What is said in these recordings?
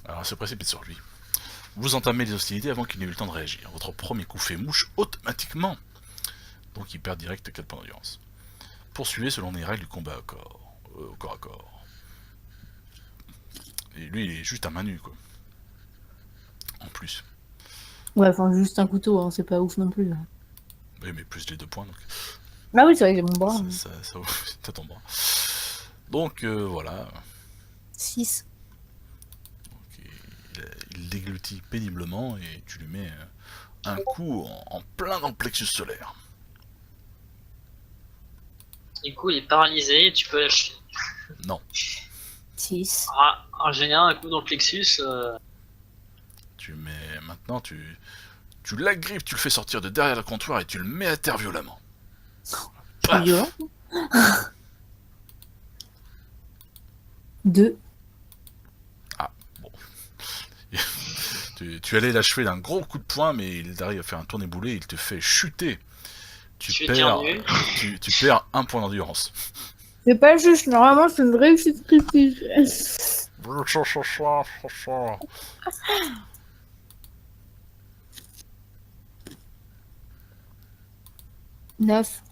Alors, elle se précipite sur lui. Vous entamez les hostilités avant qu'il n'ait eu le temps de réagir. Votre premier coup fait mouche automatiquement. Donc il perd direct 4 points d'endurance. Poursuivez selon les règles du combat au corps à corps. Et lui, il est juste à main nue, quoi. En plus. Ouais, enfin, juste un couteau, hein, c'est pas ouf non plus. Oui, mais plus les 2 points, donc Ah oui, c'est vrai que j'ai mon bras. ça t'as ton bras. Donc voilà. 6. Donc, il déglutit péniblement et tu lui mets un coup en plein dans le plexus solaire. Du coup, il est paralysé, tu peux lâcher. Non. 6. Ah, en général, un coup dans le plexus, Tu mets. Maintenant, tu l'agrippes, tu le fais sortir de derrière le comptoir et tu le mets à terre violemment. C'est violent. Paf. 2. Ah, bon. Tu allais l'achever d'un gros coup de poing, mais il arrive à faire un tourné-boulet, il te fait chuter. tu éternues. Tu perds un point d'endurance. C'est pas juste, normalement c'est une réussite critique. 9.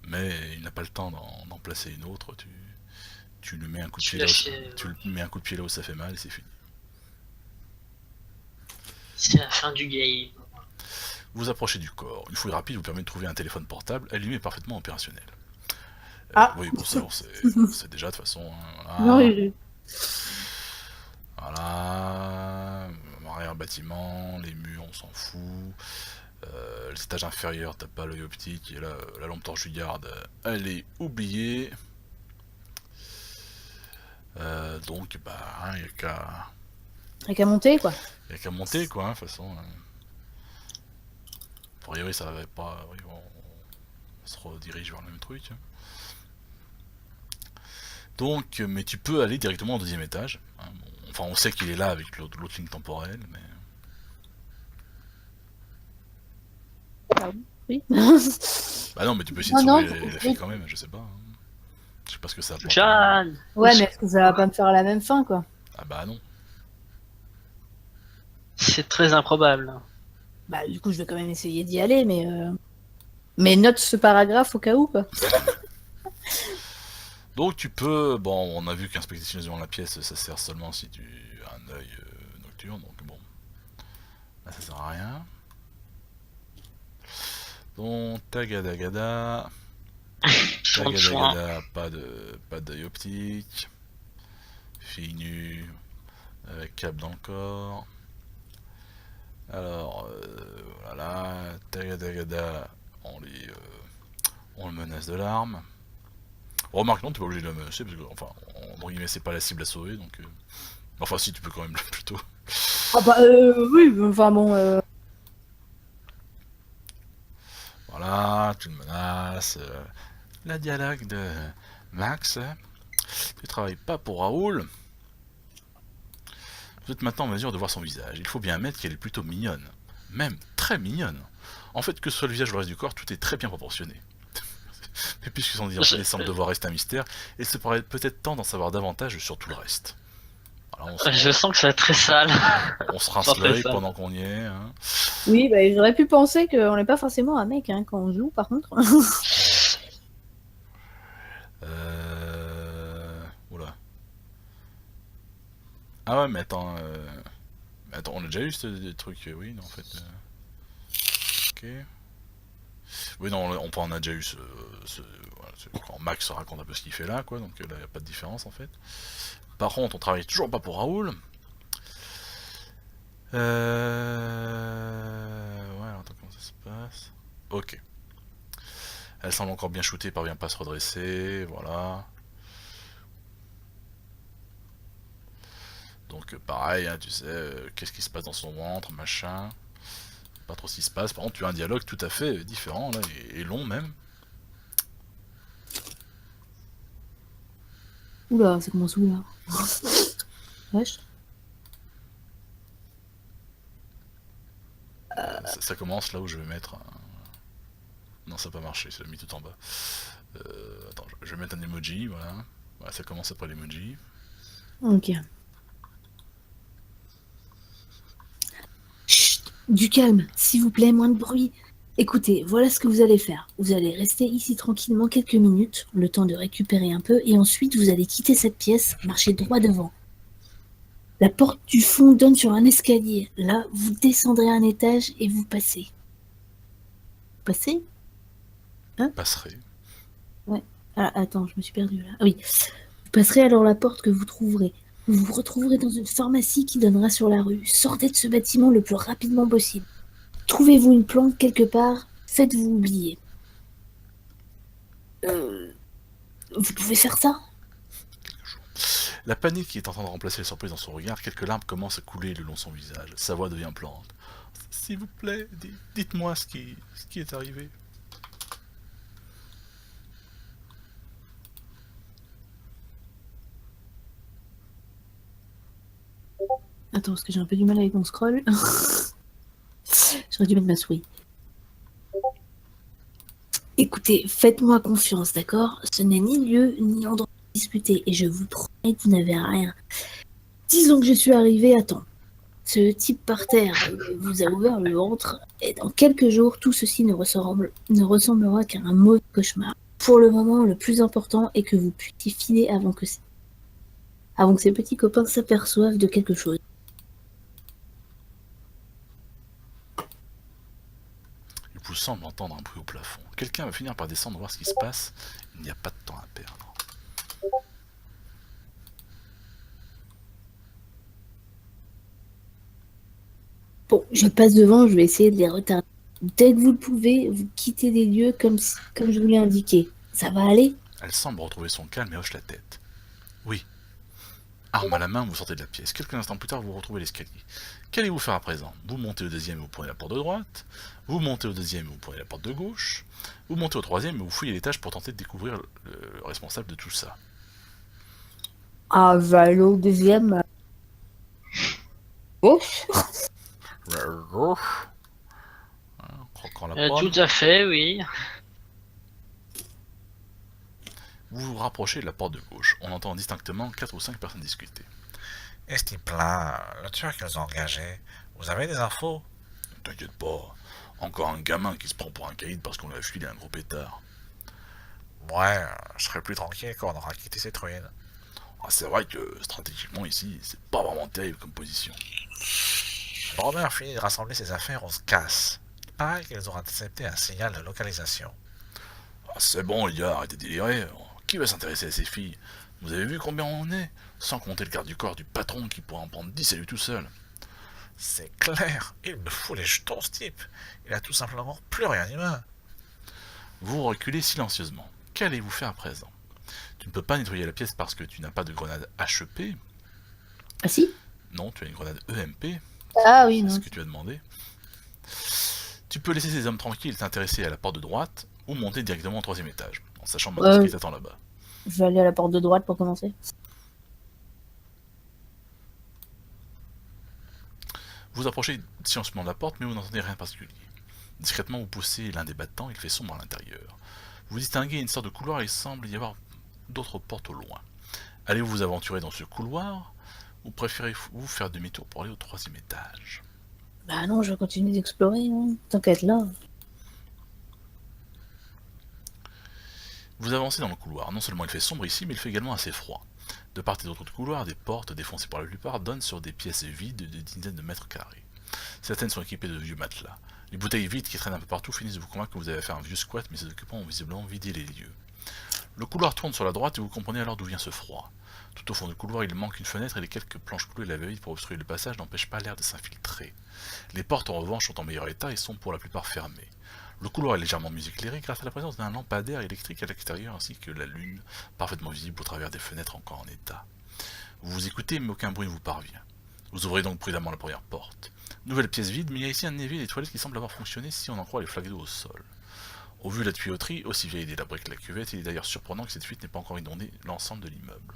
Mais il n'a pas le temps d'en placer une autre. Tu lui mets un coup de Tu pied là lâches. où, tu lui mets un coup de pied là où ça fait mal et c'est fini. C'est la fin du game. Vous approchez du corps. Une fouille rapide vous permet de trouver un téléphone portable allumé et parfaitement opérationnel. Ah. Oui, bon, ça, c'est déjà de toute façon. Non, Voilà. Voilà. Arrière-bâtiment, les murs, on s'en fout. Les étages inférieurs, t'as pas l'œil optique. Et là, la lampe torche du garde, elle est oubliée. Donc, bah, il n'y a qu'à. T'as qu'à monter quoi. Il y a qu'à monter, quoi, hein, de toute façon. A priori, ça va pas. Oui, on se redirige vers le même truc. Donc, mais tu peux aller directement au deuxième étage. Hein, bon, enfin, on sait qu'il est là avec l'autre ligne temporelle, mais. Oui. Bah non, mais tu peux essayer de Oh non, sauver la fille quand même, je sais pas. Hein. Je sais pas ce que ça apporte. Jeanne. ouais, mais est-ce que ça va pas me faire la même fin quoi? Ah bah non. C'est très improbable. Bah du coup je vais quand même essayer d'y aller, mais note ce paragraphe au cas où quoi. Donc tu peux, bon, on a vu qu'inspecter dans la pièce, ça sert seulement si tu as un œil nocturne, donc bon, là ça sert à rien. Donc tagadagada, Chouin de chouin. tagadagada, pas d'œil optique, fille nue, avec câble dans le corps. Alors voilà, tagadagada, on le menace de l'arme. Remarque non, t'es pas obligé de le menacer parce que, enfin, entre guillemets, c'est pas la cible à sauver, donc. Enfin, si, tu peux quand même plutôt. Ah bah oui, enfin bon. Voilà, tu le menaces. La dialogue de Max. Tu travailles pas pour Raoul. Vous êtes maintenant en mesure de voir son visage. Il faut bien admettre qu'elle est plutôt mignonne. Même très mignonne. En fait, que ce soit le visage ou le reste du corps, tout est très bien proportionné. Mais puisque son identité semble devoir rester un mystère, il se paraît peut-être temps d'en savoir davantage sur tout le reste. Alors, Je sens que ça va être très sale. on se rince Enfin, très l'œil sale. pendant qu'on y est. Hein. Oui, bah j'aurais pu penser qu'on n'est pas forcément un mec hein, quand on joue par contre. Oula. Ah ouais, mais attends. Attends, on a déjà eu ce truc. Oui, non, en fait. Ok. Oui, non, on a déjà eu voilà, quand Max raconte un peu ce qu'il fait là, quoi. Donc là, il n'y a pas de différence en fait. Par contre, on travaille toujours pas pour Raoul. Ouais, alors attends, comment ça se passe? Ok. Elle semble encore bien shootée, parvient pas à se redresser, voilà. Donc pareil, hein, tu sais, qu'est-ce qui se passe dans son ventre, machin. Pas trop ce qui se passe. Par contre, tu as un dialogue tout à fait différent, là, et long même. Oula, ça commence où là? Wesh. Ça commence là où je vais mettre un... Non, ça n'a pas marché, ça l'a mis tout en bas. Attends, je vais mettre un emoji, voilà. Voilà, ça commence après l'emoji. Ok. Du calme, s'il vous plaît, moins de bruit. Écoutez, voilà ce que vous allez faire. Vous allez rester ici tranquillement quelques minutes, le temps de récupérer un peu, et ensuite vous allez quitter cette pièce, marcher droit devant. La porte du fond donne sur un escalier. Là, vous descendrez un étage et vous passez. Passez? Passerai. Ah, attends, je me suis perdue là. Ah oui. Vous passerez alors la porte que vous trouverez. Vous vous retrouverez dans une pharmacie qui donnera sur la rue. Sortez de ce bâtiment le plus rapidement possible. Trouvez-vous une plante quelque part, faites-vous oublier. Vous pouvez faire ça? La panique qui est en train de remplacer la surprise dans son regard, quelques larmes commencent à couler le long de son visage. Sa voix devient pleurante. S'il vous plaît, dites-moi ce qui est arrivé. Attends, parce que j'ai un peu du mal avec mon scroll. J'aurais dû mettre ma souris. Écoutez, faites-moi confiance, d'accord? Ce n'est ni lieu ni endroit pour discuter, et je vous promets que vous n'avez rien. Disons que je suis arrivée à temps. Ce type par terre vous a ouvert le ventre, et dans quelques jours, tout ceci ne ressemblera qu'à un mauvais cauchemar. Pour le moment, le plus important est que vous puissiez filer avant que ses petits copains s'aperçoivent de quelque chose. Il vous semble entendre un bruit au plafond. Quelqu'un va finir par descendre voir ce qui se passe. Il n'y a pas de temps à perdre. Bon, je passe devant, je vais essayer de les retarder. Dès que vous le pouvez, vous quittez les lieux comme je vous l'ai indiqué. Ça va aller? Elle semble retrouver son calme et hoche la tête. Oui. Arme à la main, vous sortez de la pièce. Quelques instants plus tard, vous retrouvez l'escalier. Qu'allez-vous faire à présent? Vous montez au deuxième et vous prenez la porte de droite. Vous montez au deuxième et vous prenez la porte de gauche. Vous montez au troisième et vous fouillez l'étage pour tenter de découvrir le responsable de tout ça. Ah, je vais aller au deuxième. Gauche? Gauche. En croquant la pomme. Tout à fait, oui. Vous vous rapprochez de la porte de gauche. On entend distinctement 4 ou 5 personnes discuter. Et ce type-là, le tueur qu'ils ont engagé, vous avez des infos? Ne t'inquiète pas. Encore un gamin qui se prend pour un caïd parce qu'on lui a filé un gros pétard. Ouais, je serais plus tranquille quand on aura quitté cette ruine. Ah, c'est vrai que stratégiquement ici, c'est pas vraiment terrible comme position. Robert finit de rassembler ses affaires, on se casse. Il paraît qu'ils ont intercepté un signal de localisation. Ah, c'est bon, les gars, arrêtez de délirer. Qui va s'intéresser à ces filles? Vous avez vu combien on est? Sans compter le garde du corps du patron qui pourrait en prendre 10 à lui tout seul. C'est clair, il me fout les jetons ce type. Il a tout simplement plus rien d'humain. Vous reculez silencieusement. Qu'allez-vous faire à présent? Tu ne peux pas nettoyer la pièce parce que tu n'as pas de grenade HEP. Ah si? Non, tu as une grenade EMP. Ah oui, C'est non. ce que tu as demandé. Tu peux laisser ces hommes tranquilles t'intéresser à la porte de droite ou monter directement au troisième étage, en sachant maintenant ce qui t'attend là-bas. Je vais aller à la porte de droite pour commencer. Vous approchez silencieusement de la porte, mais vous n'entendez rien de particulier. Discrètement, vous poussez l'un des battants, il fait sombre à l'intérieur. Vous distinguez une sorte de couloir et il semble y avoir d'autres portes au loin. Allez-vous vous aventurer dans ce couloir ou préférez-vous faire demi-tour pour aller au troisième étage? Bah non, je vais continuer d'explorer, hein. Tant qu'à être là. Vous avancez dans le couloir. Non seulement il fait sombre ici, mais il fait également assez froid. De part et d'autre du couloir, des portes, défoncées par la plupart, donnent sur des pièces vides de dizaines de mètres carrés. Certaines sont équipées de vieux matelas. Les bouteilles vides qui traînent un peu partout finissent de vous convaincre que vous avez fait un vieux squat, mais ces occupants ont visiblement vidé les lieux. Le couloir tourne sur la droite et vous comprenez alors d'où vient ce froid. Tout au fond du couloir, il manque une fenêtre et les quelques planches clouées la veille pour obstruer le passage n'empêchent pas l'air de s'infiltrer. Les portes en revanche sont en meilleur état et sont pour la plupart fermées. Le couloir est légèrement mieux éclairé grâce à la présence d'un lampadaire électrique à l'extérieur ainsi que la lune, parfaitement visible au travers des fenêtres encore en état. Vous vous écoutez mais aucun bruit ne vous parvient. Vous ouvrez donc prudemment la première porte. Nouvelle pièce vide, mais il y a ici un évier et des toilettes qui semblent avoir fonctionné si on en croit les flaques d'eau au sol. Au vu de la tuyauterie, aussi vieille et délabrée que la cuvette, il est d'ailleurs surprenant que cette fuite n'ait pas encore inondé l'ensemble de l'immeuble.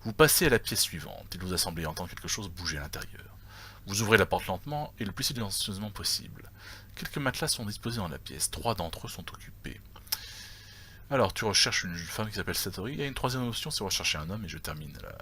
Vous passez à la pièce suivante, il vous a semblé entendre quelque chose bouger à l'intérieur. Vous ouvrez la porte lentement et le plus silencieusement possible. Quelques matelas sont disposés dans la pièce, 3 d'entre eux sont occupés. Alors, tu recherches une femme qui s'appelle Satori, et une troisième option c'est rechercher un homme, et je termine la